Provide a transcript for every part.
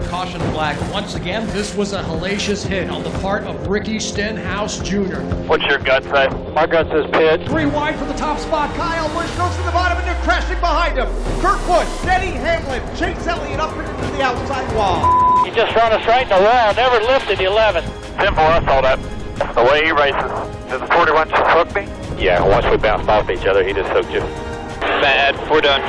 caution flag. Once again, this was a hellacious hit on the part of Ricky Stenhouse Jr. What's your gut say? My gut says pit. 3 wide for the top spot. Kyle Busch goes to the bottom and they're crashing behind him. Kirkwood, Denny Hamlin, Chase Elliott up into the outside wall. He just run us right in the wall, never lifted 11. Simple, I saw that. That's the way he races. Does the 41 just hook me? Yeah, once we bounced off each other, he just hooked you. Bad, we're done.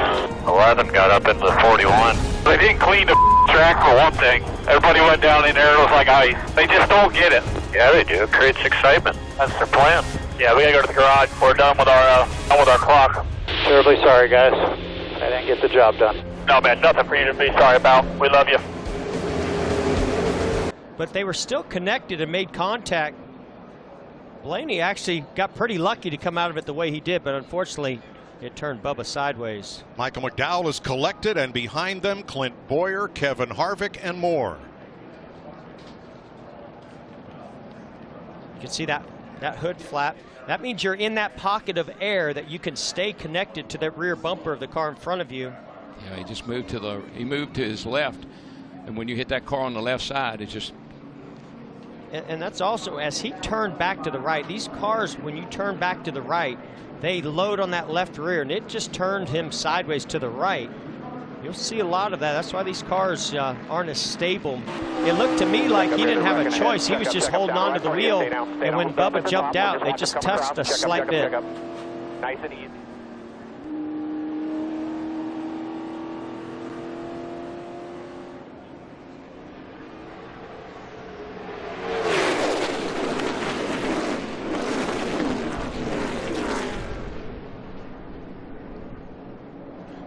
11 got up into the 41. They didn't clean the track for one thing. Everybody went down in there, it was like ice. They just don't get it. Yeah, they do. It creates excitement. That's their plan. Yeah, we gotta go to the garage. We're done with our clock. Terribly sorry, guys. I didn't get the job done. No, man, nothing for you to be sorry about. We love you. But they were still connected and made contact. Blaney actually got pretty lucky to come out of it the way he did, but unfortunately it turned Bubba sideways. Michael McDowell is collected, and behind them Clint Boyer, Kevin Harvick, and more. You can see that hood flap. That means you're in that pocket of air that you can stay connected to the rear bumper of the car in front of you. Yeah, he just moved to his left, and when you hit that car on the left side, it's just. And that's also as he turned back to the right. These cars, when you turn back to the right, they load on that left rear, and it just turned him sideways to the right. You'll see a lot of that. That's why these cars aren't as stable. It looked to me like he didn't have a choice. He was just holding on to the wheel, and when Bubba jumped out, they just touched a slight bit. Nice and easy.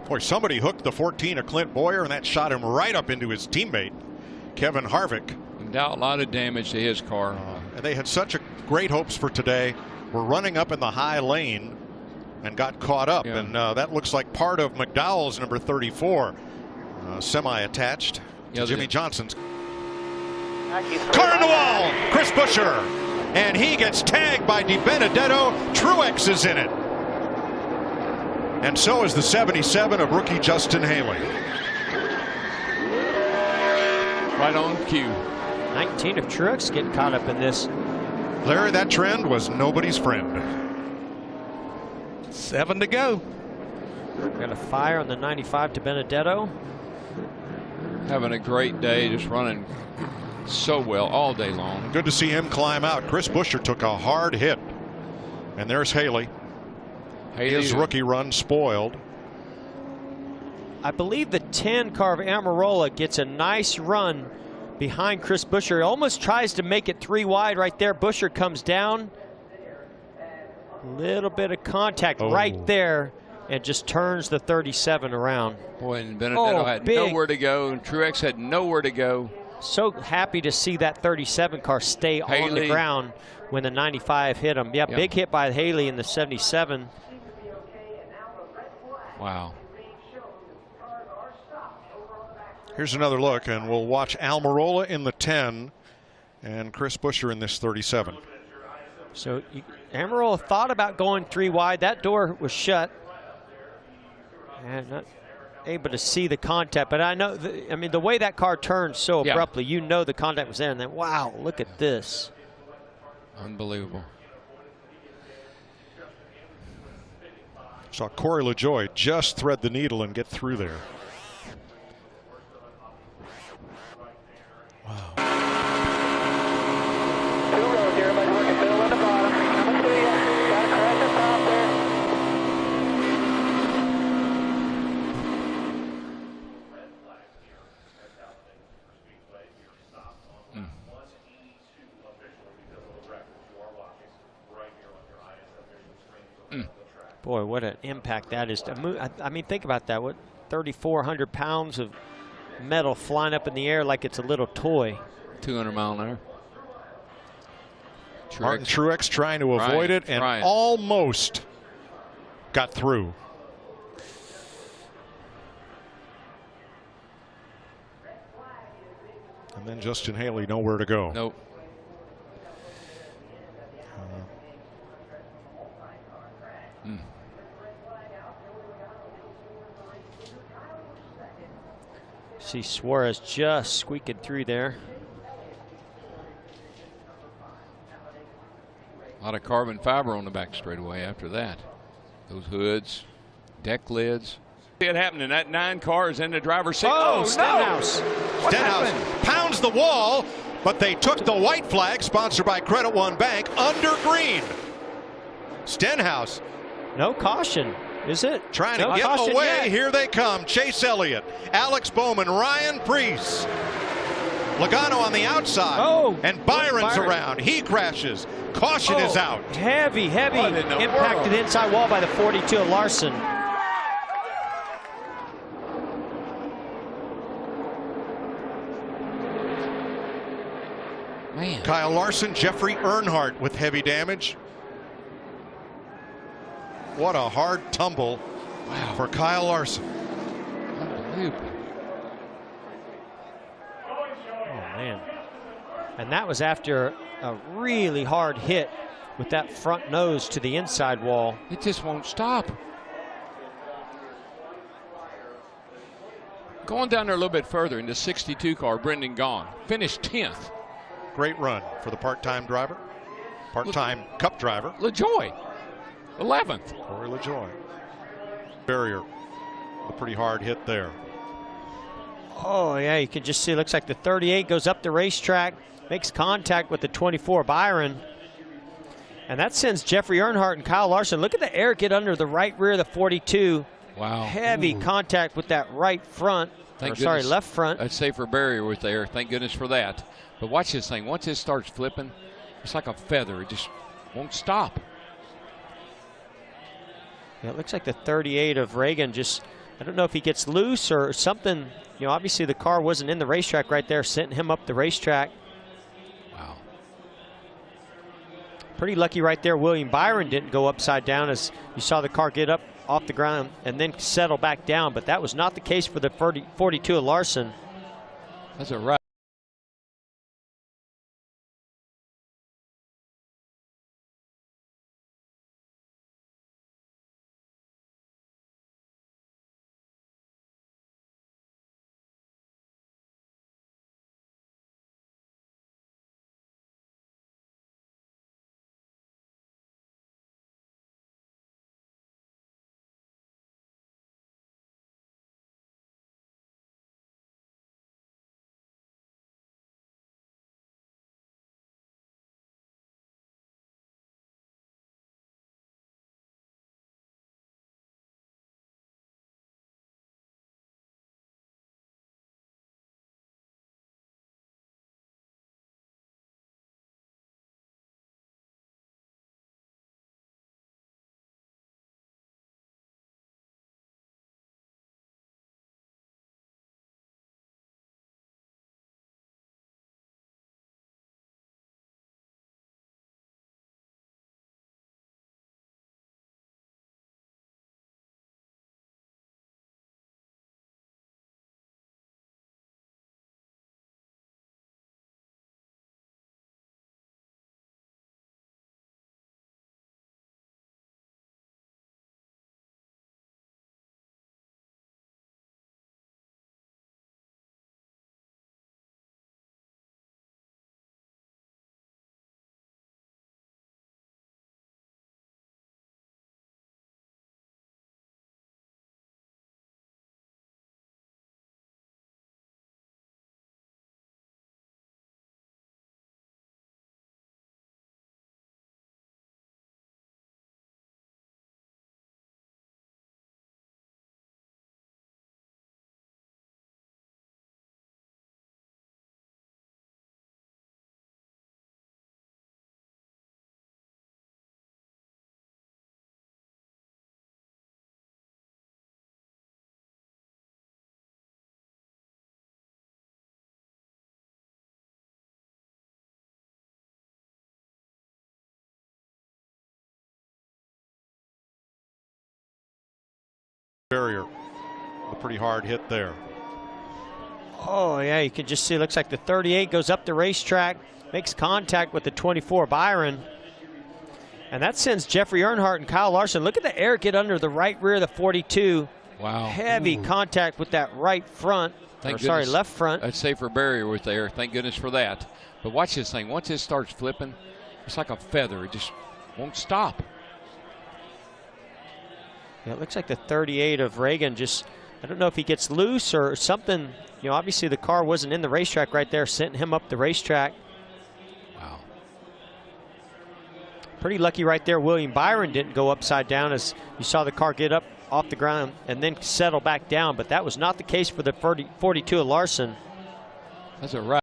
Boy, somebody hooked the 14 of Clint Boyer, and that shot him right up into his teammate, Kevin Harvick. A lot of damage to his car. And they had such great hopes for today. We're running up in the high lane and got caught up. Yeah. And that looks like part of McDowell's number 34, semi-attached to Jimmy Johnson's. Car in the wall, Chris Buescher. And he gets tagged by DiBenedetto. Truex is in it. And so is the 77 of rookie Justin Haley. Right on cue. 19 of Truex getting caught up in this. Larry, that trend was nobody's friend. 7 to go. Got a fire on the 95 to Benedetto. Having a great day, just running so well all day long. Good to see him climb out. Chris Buescher took a hard hit. And there's Haley. His rookie run spoiled. I believe the 10 car of Amarola gets a nice run behind Chris Buescher. He almost tries to make it 3 wide right there. Buescher comes down. Little bit of contact right there and just turns the 37 around. Boy, and Benedetto had nowhere to go, and Truex had nowhere to go. So happy to see that 37 car stay on the ground when the 95 hit him. Yeah, big hit by Haley in the 77. Wow. Here's another look, and we'll watch Almirola in the 10 and Chris Buescher in this 37. So Amarola thought about going 3 wide. That door was shut. And not able to see the contact. But I know, I mean, the way that car turned so abruptly, you know the contact was there. And then, wow, look at this. Unbelievable. Saw Corey LaJoie just thread the needle and get through there. Wow. 2 rows here, everybody working middle and the bottom. Coming to you. Got a crash at top there. Boy, what an impact that is. I mean, think about that. What, 3,400 pounds of metal flying up in the air like it's a little toy. 200 mile an hour. Martin Truex trying to avoid it and almost got through. And then Justin Haley nowhere to go. Nope. See Suarez just squeaking through there. A lot of carbon fiber on the back straightaway after that. Those hoods, deck lids. It happening. That 9 cars in the driver's seat. Oh, no! Stenhouse. Stenhouse pounds the wall, but they took the white flag, sponsored by Credit One Bank, under green. Stenhouse. No caution, is it? Trying no to get away. Yet. Here they come. Chase Elliott, Alex Bowman, Ryan Preece. Logano on the outside. Oh, and Byron's Byron. around. He crashes. Caution is out. Heavy What in the impacted world? inside wall by the 42 of Larson. Man. Kyle Larson, Jeffrey Earnhardt with heavy damage. What a hard tumble for Kyle Larson. Unbelievable. Oh, man. And that was after a really hard hit with that front nose to the inside wall. It just won't stop. Going down there a little bit further in the 62 car, Brendan Gaughan finished 10th. Great run for the part-time driver. Part-time Cup driver. LaJoy, 11th. Corey LaJoy. Barrier. A pretty hard hit there. Oh, yeah, you can just see, it looks like the 38 goes up the racetrack, makes contact with the 24 Byron. And that sends Jeffrey Earnhardt and Kyle Larson. Look at the air get under the right rear of the 42. Wow. Heavy contact with that right front. Left front. A safer barrier was there. Thank goodness for that. But watch this thing. Once it starts flipping, it's like a feather. It just won't stop. Yeah, it looks like the 38 of Reagan just, I don't know if he gets loose or something. You know, obviously the car wasn't in the racetrack right there, sending him up the racetrack. Wow. Pretty lucky right there. William Byron didn't go upside down, as you saw the car get up off the ground and then settle back down. But that was not the case for the 42 of Larson. That's a right. Barrier. A pretty hard hit there. Oh, yeah, you can just see, it looks like the 38 goes up the racetrack, makes contact with the 24 Byron. And that sends Jeffrey Earnhardt and Kyle Larson. Look at the air get under the right rear of the 42. Wow. Heavy contact with that right front. Thank sorry, goodness left front. A safer barrier was there. Thank goodness for that. But watch this thing. Once it starts flipping, it's like a feather. It just won't stop. Yeah, it looks like the 38 of Reagan just, I don't know if he gets loose or something. You know, obviously the car wasn't in the racetrack right there, sent him up the racetrack. Wow. Pretty lucky right there. William Byron didn't go upside down, as you saw the car get up off the ground and then settle back down. But that was not the case for the 42 of Larson. That's a right.